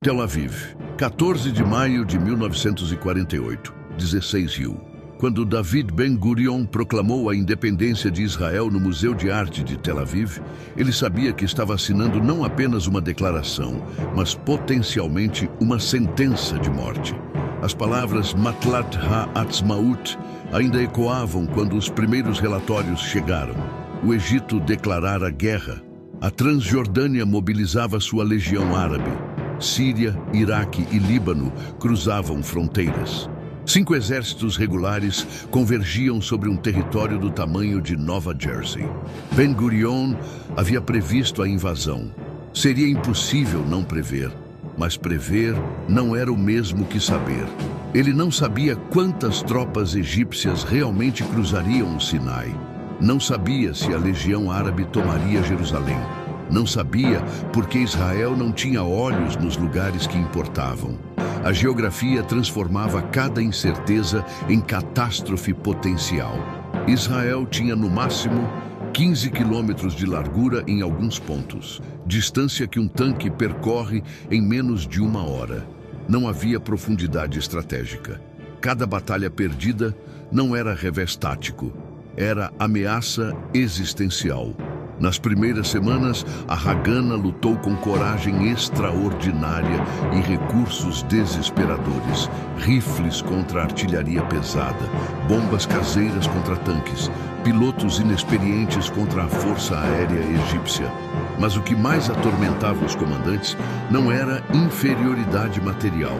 Tel Aviv, 14 de maio de 1948, 16 Rio. Quando David Ben-Gurion proclamou a independência de Israel no Museu de Arte de Tel Aviv, ele sabia que estava assinando não apenas uma declaração, mas potencialmente uma sentença de morte. As palavras Matlat ha-Atzmaut ainda ecoavam quando os primeiros relatórios chegaram. O Egito declarara guerra. A Transjordânia mobilizava sua legião árabe. Síria, Iraque e Líbano cruzavam fronteiras. 5 exércitos regulares convergiam sobre um território do tamanho de Nova Jersey. Ben-Gurion havia previsto a invasão. Seria impossível não prever, mas prever não era o mesmo que saber. Ele não sabia quantas tropas egípcias realmente cruzariam o Sinai. Não sabia se a legião árabe tomaria Jerusalém. Não sabia porque Israel não tinha olhos nos lugares que importavam. A geografia transformava cada incerteza em catástrofe potencial. Israel tinha no máximo 15 quilômetros de largura em alguns pontos, distância que um tanque percorre em menos de 1 hora. Não havia profundidade estratégica. Cada batalha perdida não era revés tático, era ameaça existencial. Nas primeiras semanas, a Haganah lutou com coragem extraordinária e recursos desesperadores. Rifles contra artilharia pesada, bombas caseiras contra tanques, pilotos inexperientes contra a força aérea egípcia. Mas o que mais atormentava os comandantes não era inferioridade material,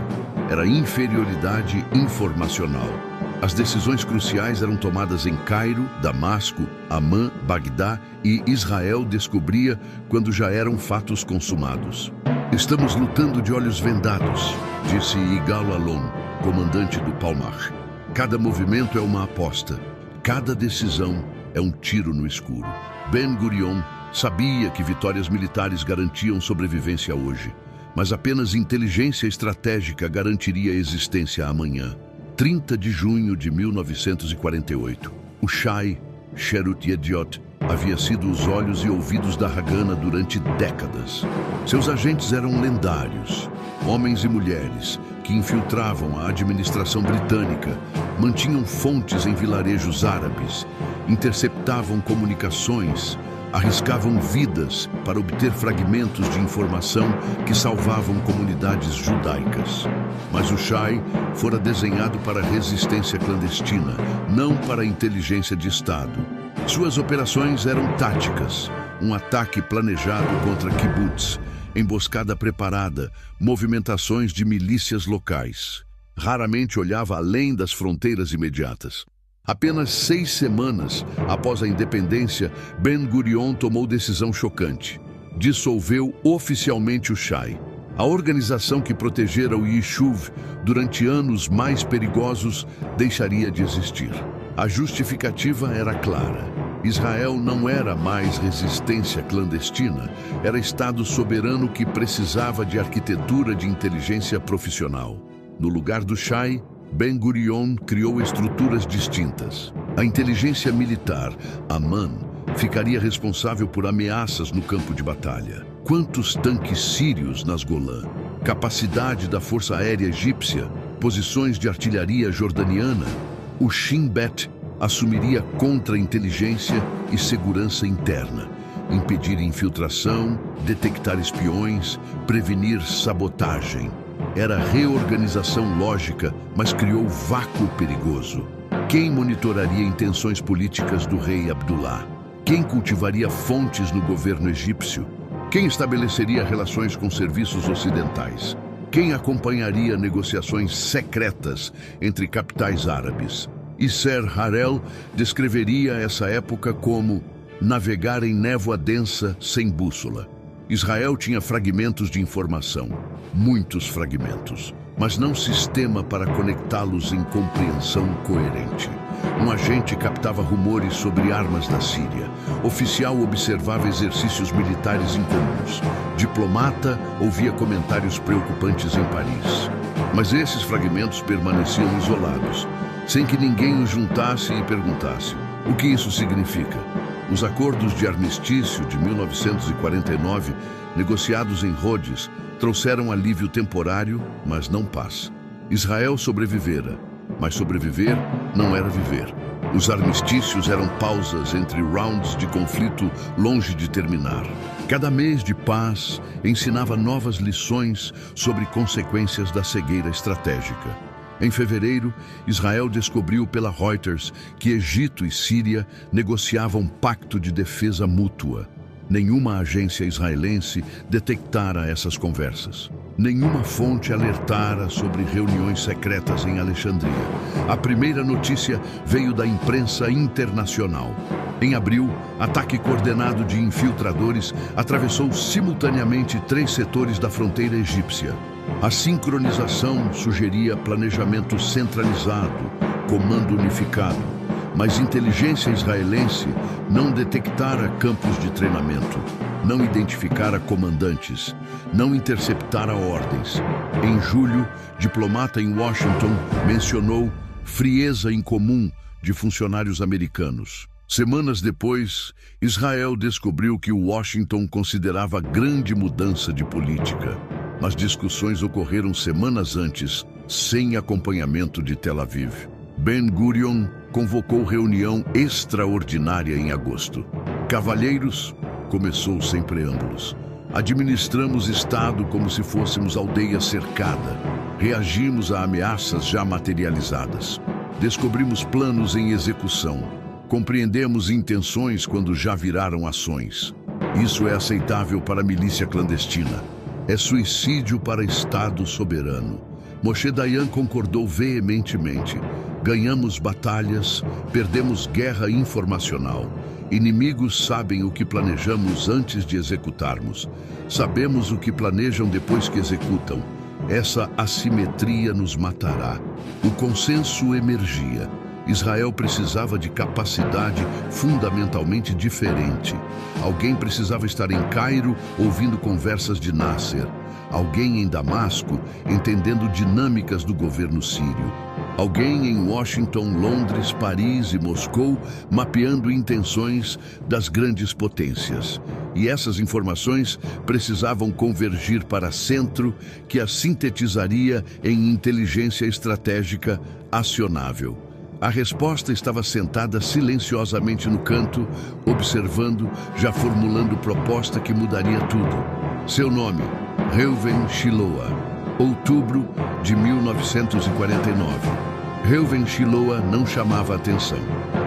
era inferioridade informacional. As decisões cruciais eram tomadas em Cairo, Damasco, Amã, Bagdá e Israel descobria quando já eram fatos consumados. Estamos lutando de olhos vendados, disse Yigal Allon, comandante do Palmach. Cada movimento é uma aposta, cada decisão é um tiro no escuro. Ben-Gurion sabia que vitórias militares garantiam sobrevivência hoje, mas apenas inteligência estratégica garantiria a existência amanhã. 30 de junho de 1948, o Shai Sherut Yediot havia sido os olhos e ouvidos da Haganah durante décadas. Seus agentes eram lendários, homens e mulheres que infiltravam a administração britânica, mantinham fontes em vilarejos árabes, interceptavam comunicações, arriscavam vidas para obter fragmentos de informação que salvavam comunidades judaicas. Mas o Shai fora desenhado para resistência clandestina, não para inteligência de Estado. Suas operações eram táticas, um ataque planejado contra kibbutz, emboscada preparada, movimentações de milícias locais. Raramente olhava além das fronteiras imediatas. Apenas 6 semanas após a independência, Ben-Gurion tomou decisão chocante. Dissolveu oficialmente o Shai, a organização que protegera o Yishuv durante anos mais perigosos deixaria de existir. A justificativa era clara. Israel não era mais resistência clandestina, era Estado soberano que precisava de arquitetura de inteligência profissional. No lugar do Shai, Ben-Gurion criou estruturas distintas. A inteligência militar, Amman, ficaria responsável por ameaças no campo de batalha. Quantos tanques sírios nas Golã? Capacidade da Força Aérea Egípcia? Posições de artilharia jordaniana? O Shin Bet assumiria contra-inteligência e segurança interna, impedir infiltração, detectar espiões, prevenir sabotagem. Era reorganização lógica, mas criou vácuo perigoso. Quem monitoraria intenções políticas do rei Abdullah? Quem cultivaria fontes no governo egípcio? Quem estabeleceria relações com serviços ocidentais? Quem acompanharia negociações secretas entre capitais árabes? Isser Harel descreveria essa época como navegar em névoa densa sem bússola. Israel tinha fragmentos de informação, muitos fragmentos, mas não sistema para conectá-los em compreensão coerente. Um agente captava rumores sobre armas da Síria. Oficial observava exercícios militares incomuns. Diplomata ouvia comentários preocupantes em Paris. Mas esses fragmentos permaneciam isolados, sem que ninguém os juntasse e perguntasse: o que isso significa? Os acordos de armistício de 1949, negociados em Rhodes, Trouxeram alívio temporário, mas não paz. Israel sobrevivera, mas sobreviver não era viver. Os armistícios eram pausas entre rounds de conflito longe de terminar. Cada mês de paz ensinava novas lições sobre consequências da cegueira estratégica. Em fevereiro, Israel descobriu pela Reuters que Egito e Síria negociavam um pacto de defesa mútua. Nenhuma agência israelense detectara essas conversas. Nenhuma fonte alertara sobre reuniões secretas em Alexandria. A primeira notícia veio da imprensa internacional. Em abril, ataque coordenado de infiltradores atravessou simultaneamente 3 setores da fronteira egípcia. A sincronização sugeria planejamento centralizado, comando unificado. Mas inteligência israelense não detectara campos de treinamento, não identificara comandantes, não interceptara ordens. Em julho, diplomata em Washington mencionou frieza incomum de funcionários americanos. Semanas depois, Israel descobriu que Washington considerava grande mudança de política. Mas discussões ocorreram semanas antes, sem acompanhamento de Tel Aviv. Ben-Gurion convocou reunião extraordinária em agosto. Cavalheiros, começou sem preâmbulos. Administramos Estado como se fôssemos aldeia cercada. Reagimos a ameaças já materializadas. Descobrimos planos em execução. Compreendemos intenções quando já viraram ações. Isso é aceitável para a milícia clandestina. É suicídio para Estado soberano. Moshe Dayan concordou veementemente. Ganhamos batalhas, perdemos guerra informacional. Inimigos sabem o que planejamos antes de executarmos. Sabemos o que planejam depois que executam. Essa assimetria nos matará. O consenso emergia. Israel precisava de capacidade fundamentalmente diferente. Alguém precisava estar em Cairo ouvindo conversas de Nasser. Alguém em Damasco entendendo dinâmicas do governo sírio. Alguém em Washington, Londres, Paris e Moscou mapeando intenções das grandes potências. E essas informações precisavam convergir para centro, que as sintetizaria em inteligência estratégica acionável. A resposta estava sentada silenciosamente no canto, observando, já formulando proposta que mudaria tudo. Seu nome, Reuven Shiloah, outubro de 1949. Reuven Shiloah não chamava atenção.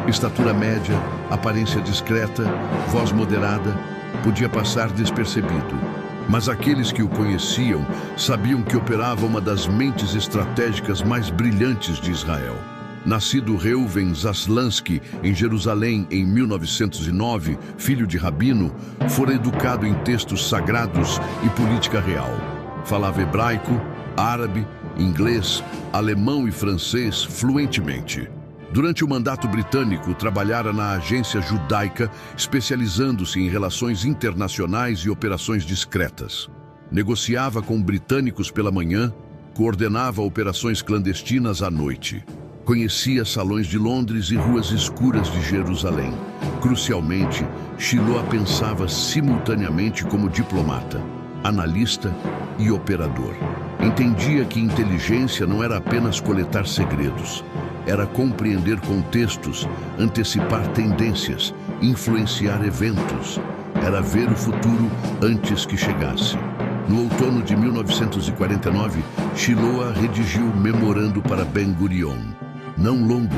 Estatura média, aparência discreta, voz moderada, podia passar despercebido. Mas aqueles que o conheciam sabiam que operava uma das mentes estratégicas mais brilhantes de Israel. Nascido Reuven Zaslansky em Jerusalém em 1909, filho de rabino, fora educado em textos sagrados e política real. Falava hebraico, árabe, inglês, alemão e francês fluentemente. Durante o mandato britânico, trabalhara na agência judaica, especializando-se em relações internacionais e operações discretas. Negociava com britânicos pela manhã, coordenava operações clandestinas à noite. Conhecia salões de Londres e ruas escuras de Jerusalém. Crucialmente, Shiloah pensava simultaneamente como diplomata, analista e operador. Entendia que inteligência não era apenas coletar segredos, era compreender contextos, antecipar tendências, influenciar eventos. Era ver o futuro antes que chegasse. No outono de 1949, Shiloah redigiu um memorando para Ben-Gurion. Não longo,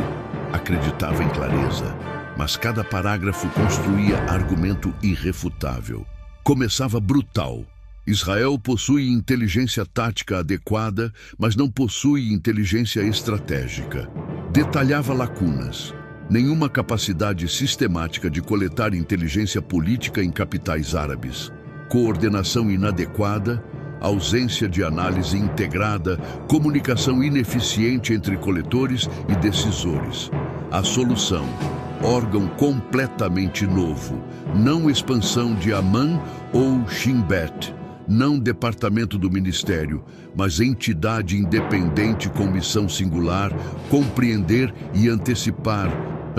acreditava em clareza, mas cada parágrafo construía argumento irrefutável. Começava brutal. Israel possui inteligência tática adequada, mas não possui inteligência estratégica. Detalhava lacunas. Nenhuma capacidade sistemática de coletar inteligência política em capitais árabes. Coordenação inadequada, ausência de análise integrada, comunicação ineficiente entre coletores e decisores. A solução: órgão completamente novo, não expansão de Amman ou Shin Bet, não departamento do ministério, mas entidade independente com missão singular, compreender e antecipar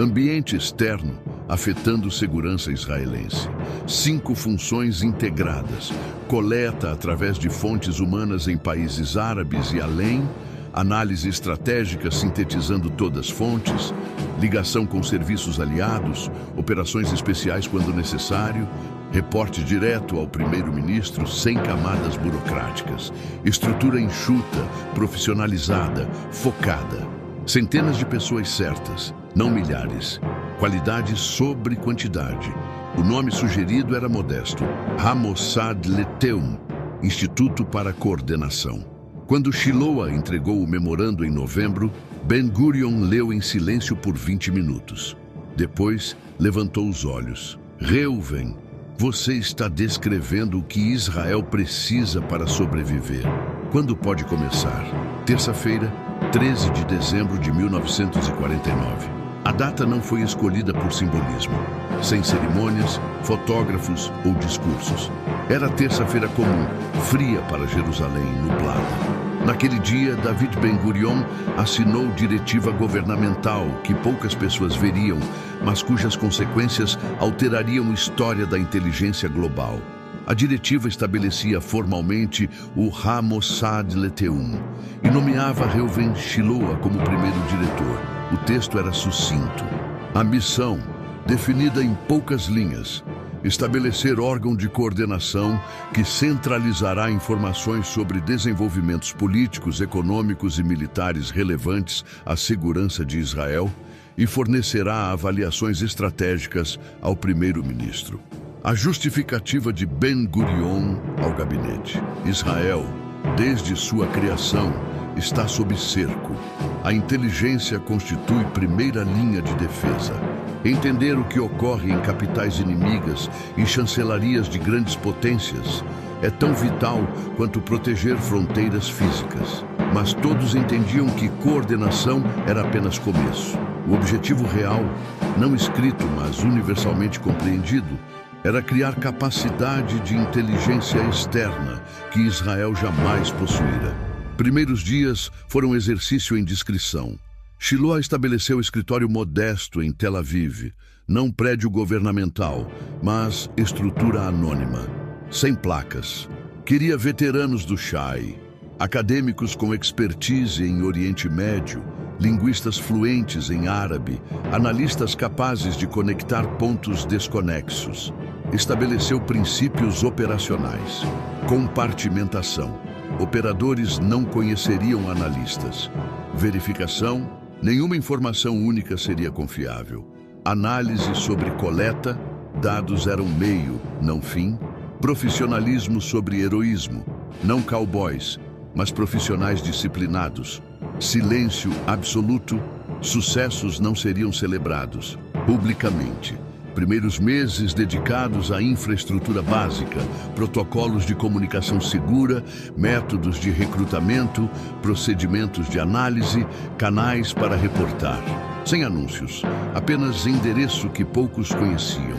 Ambiente externo afetando segurança israelense. 5 funções integradas. Coleta através de fontes humanas em países árabes e além. Análise estratégica sintetizando todas as fontes. Ligação com serviços aliados. Operações especiais quando necessário. Reporte direto ao primeiro-ministro sem camadas burocráticas. Estrutura enxuta, profissionalizada, focada. Centenas de pessoas certas, não milhares. Qualidade sobre quantidade. O nome sugerido era modesto. Hamossad Leteum, Instituto para Coordenação. Quando Shiloah entregou o memorando em novembro, Ben-Gurion leu em silêncio por 20 minutos. Depois, levantou os olhos. Reuven, você está descrevendo o que Israel precisa para sobreviver. Quando pode começar? Terça-feira, 13 de dezembro de 1949. A data não foi escolhida por simbolismo, sem cerimônias, fotógrafos ou discursos. Era terça-feira comum, fria para Jerusalém, nublada. Naquele dia, David Ben-Gurion assinou diretiva governamental que poucas pessoas veriam, mas cujas consequências alterariam a história da inteligência global. A diretiva estabelecia formalmente o Hamossad Leteum e nomeava Reuven Shiloah como primeiro diretor. O texto era sucinto. A missão, definida em poucas linhas, estabelecer órgão de coordenação que centralizará informações sobre desenvolvimentos políticos, econômicos e militares relevantes à segurança de Israel e fornecerá avaliações estratégicas ao primeiro-ministro. A justificativa de Ben-Gurion ao gabinete. Israel, desde sua criação, está sob cerco. A inteligência constitui primeira linha de defesa. Entender o que ocorre em capitais inimigas e chancelarias de grandes potências é tão vital quanto proteger fronteiras físicas. Mas todos entendiam que coordenação era apenas começo. O objetivo real, não escrito, mas universalmente compreendido, era criar capacidade de inteligência externa que Israel jamais possuíra. Primeiros dias foram exercício em discrição. Shiloah estabeleceu escritório modesto em Tel Aviv, não prédio governamental, mas estrutura anônima, sem placas. Queria veteranos do Shai, acadêmicos com expertise em Oriente Médio, linguistas fluentes em árabe, analistas capazes de conectar pontos desconexos. Estabeleceu princípios operacionais. Compartimentação. Operadores não conheceriam analistas. Verificação. Nenhuma informação única seria confiável. Análise sobre coleta. Dados eram meio, não fim. Profissionalismo sobre heroísmo. Não cowboys, mas profissionais disciplinados. Silêncio absoluto. Sucessos não seriam celebrados publicamente. Primeiros meses dedicados à infraestrutura básica, protocolos de comunicação segura, métodos de recrutamento, procedimentos de análise, canais para reportar. Sem anúncios, apenas endereço que poucos conheciam.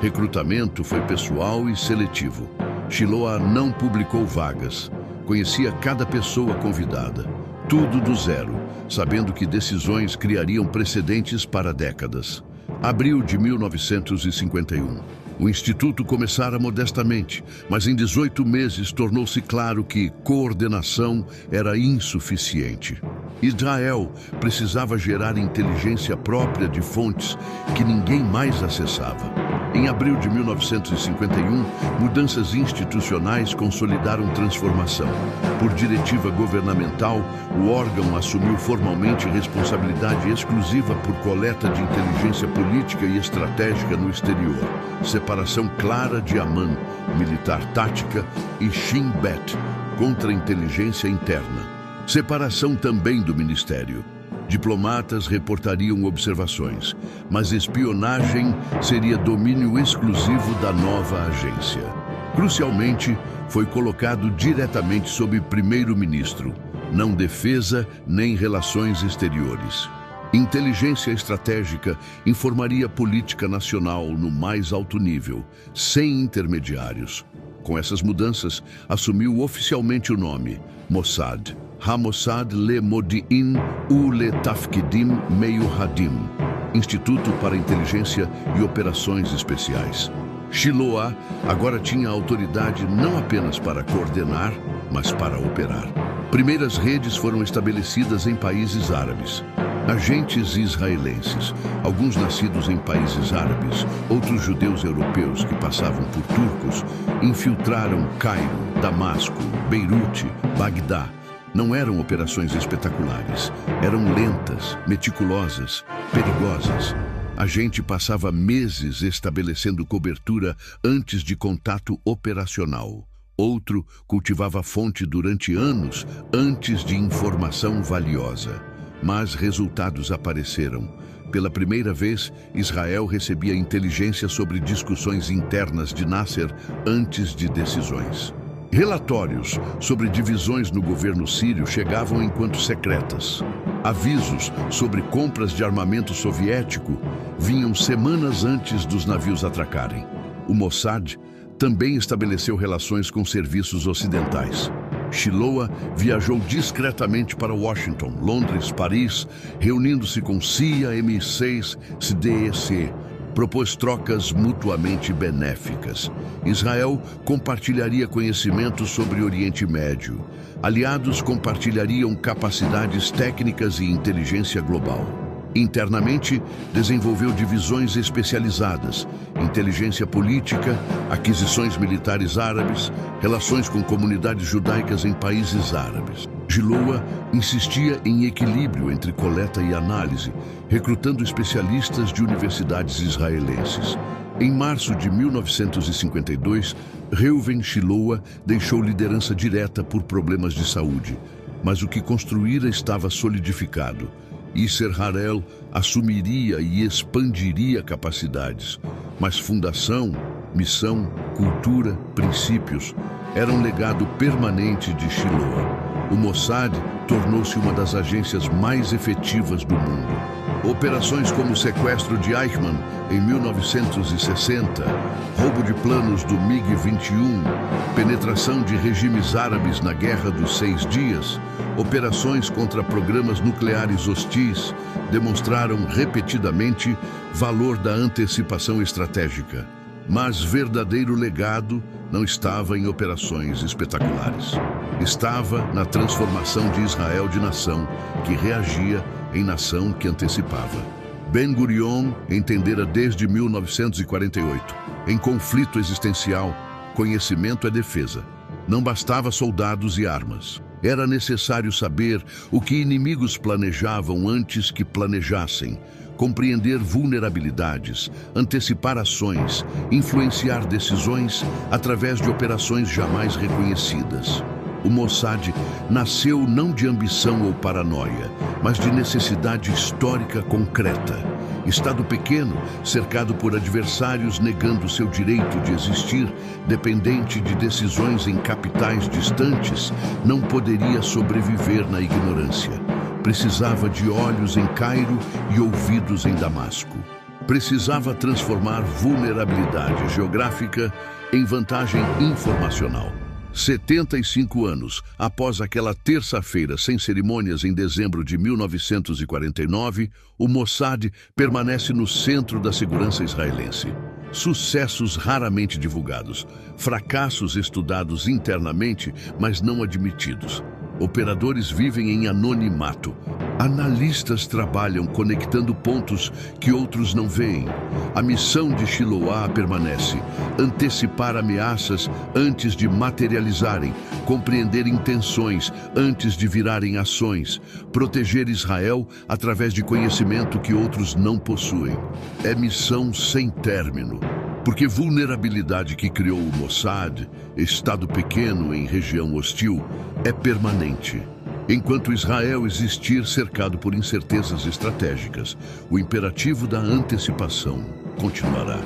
Recrutamento foi pessoal e seletivo. Shiloah não publicou vagas. Conhecia cada pessoa convidada. Tudo do zero, sabendo que decisões criariam precedentes para décadas. Abril de 1951. O Instituto começara modestamente, mas em 18 meses tornou-se claro que coordenação era insuficiente. Israel precisava gerar inteligência própria de fontes que ninguém mais acessava. Em abril de 1951, mudanças institucionais consolidaram transformação. Por diretiva governamental, o órgão assumiu formalmente responsabilidade exclusiva por coleta de inteligência política e estratégica no exterior. Separação clara de Amman, militar tática, e Shin Bet, contra-inteligência interna. Separação também do Ministério. Diplomatas reportariam observações, mas espionagem seria domínio exclusivo da nova agência. Crucialmente, foi colocado diretamente sob primeiro-ministro, não defesa nem relações exteriores. Inteligência estratégica informaria a política nacional no mais alto nível, sem intermediários. Com essas mudanças, assumiu oficialmente o nome Mossad. Hamossad le Modi'in u le Tafkidim Meyuhadim. Instituto para Inteligência e Operações Especiais. Shiloah agora tinha autoridade não apenas para coordenar, mas para operar. Primeiras redes foram estabelecidas em países árabes. Agentes israelenses, alguns nascidos em países árabes, outros judeus europeus que passavam por turcos, infiltraram Cairo, Damasco, Beirute, Bagdá. Não eram operações espetaculares, eram lentas, meticulosas, perigosas. A gente passava meses estabelecendo cobertura antes de contato operacional. Outro cultivava a fonte durante anos antes de informação valiosa. Mas resultados apareceram. Pela primeira vez, Israel recebia inteligência sobre discussões internas de Nasser antes de decisões. Relatórios sobre divisões no governo sírio chegavam enquanto secretas. Avisos sobre compras de armamento soviético vinham semanas antes dos navios atracarem. O Mossad também estabeleceu relações com serviços ocidentais. Shiloah viajou discretamente para Washington, Londres, Paris, reunindo-se com CIA, MI6, CDEC. Propôs trocas mutuamente benéficas. Israel compartilharia conhecimentos sobre o Oriente Médio. Aliados compartilhariam capacidades técnicas e inteligência global. Internamente, desenvolveu divisões especializadas, inteligência política, aquisições militares árabes, relações com comunidades judaicas em países árabes. Shiloah insistia em equilíbrio entre coleta e análise, recrutando especialistas de universidades israelenses. Em março de 1952, Reuven Shiloah deixou liderança direta por problemas de saúde, mas o que construíra estava solidificado. Yasser Harel assumiria e expandiria capacidades, mas fundação, missão, cultura, princípios eram um legado permanente de Shiloah. O Mossad tornou-se uma das agências mais efetivas do mundo. Operações como o sequestro de Eichmann em 1960, roubo de planos do MiG-21, penetração de regimes árabes na Guerra dos 6 Dias, operações contra programas nucleares hostis demonstraram repetidamente valor da antecipação estratégica. Mas verdadeiro legado não estava em operações espetaculares. Estava na transformação de Israel de nação que reagia em nação que antecipava. Ben-Gurion entendera desde 1948. Em conflito existencial, conhecimento é defesa. Não bastava soldados e armas. Era necessário saber o que inimigos planejavam antes que planejassem, compreender vulnerabilidades, antecipar ações, influenciar decisões através de operações jamais reconhecidas. O Mossad nasceu não de ambição ou paranoia, mas de necessidade histórica concreta. Estado pequeno, cercado por adversários negando seu direito de existir, dependente de decisões em capitais distantes, não poderia sobreviver na ignorância. Precisava de olhos em Cairo e ouvidos em Damasco. Precisava transformar vulnerabilidade geográfica em vantagem informacional. 75 anos após aquela terça-feira sem cerimônias em dezembro de 1949, o Mossad permanece no centro da segurança israelense. Sucessos raramente divulgados, fracassos estudados internamente, mas não admitidos. Operadores vivem em anonimato. Analistas trabalham conectando pontos que outros não veem. A missão de Shiloah permanece: antecipar ameaças antes de materializarem, compreender intenções antes de virarem ações, proteger Israel através de conhecimento que outros não possuem. É missão sem término. Porque vulnerabilidade que criou o Mossad, estado pequeno em região hostil, é permanente. Enquanto Israel existir cercado por incertezas estratégicas, o imperativo da antecipação continuará.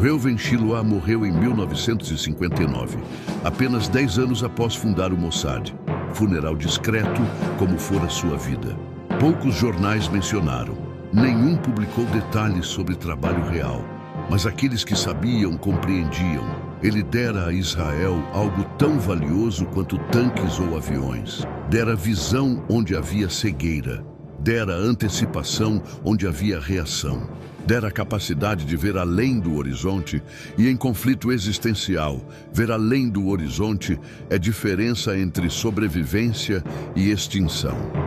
Reuven Shiloah morreu em 1959, apenas 10 anos após fundar o Mossad. Funeral discreto, como fora sua vida. Poucos jornais mencionaram, nenhum publicou detalhes sobre trabalho real. Mas aqueles que sabiam compreendiam. Ele dera a Israel algo tão valioso quanto tanques ou aviões. Dera visão onde havia cegueira. dera antecipação onde havia reação, dera a capacidade de ver além do horizonte, e em conflito existencial, ver além do horizonte é diferença entre sobrevivência e extinção.